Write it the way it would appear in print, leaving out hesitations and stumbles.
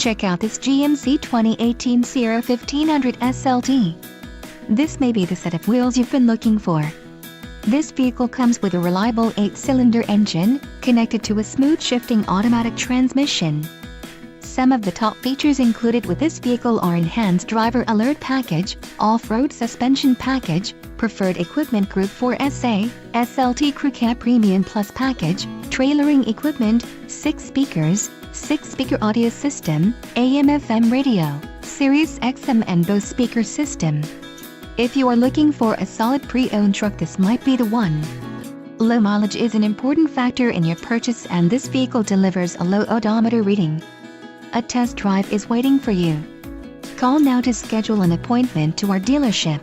Check out this GMC 2018 Sierra 1500 SLT. This may be the set of wheels you've been looking for. This vehicle comes with a reliable 8-cylinder engine, connected to a smooth shifting automatic transmission. Some of the top features included with this vehicle are enhanced driver alert package, off-road suspension package, preferred equipment group 4SA, SLT Crew Cab Premium Plus package, trailering equipment, 6 speakers, 6-speaker audio system, AM/FM radio, Sirius XM and Bose speaker system. If you are looking for a solid pre-owned truck, this might be the one. Low mileage is an important factor in your purchase, and this vehicle delivers a low odometer reading. A test drive is waiting for you. Call now to schedule an appointment to our dealership.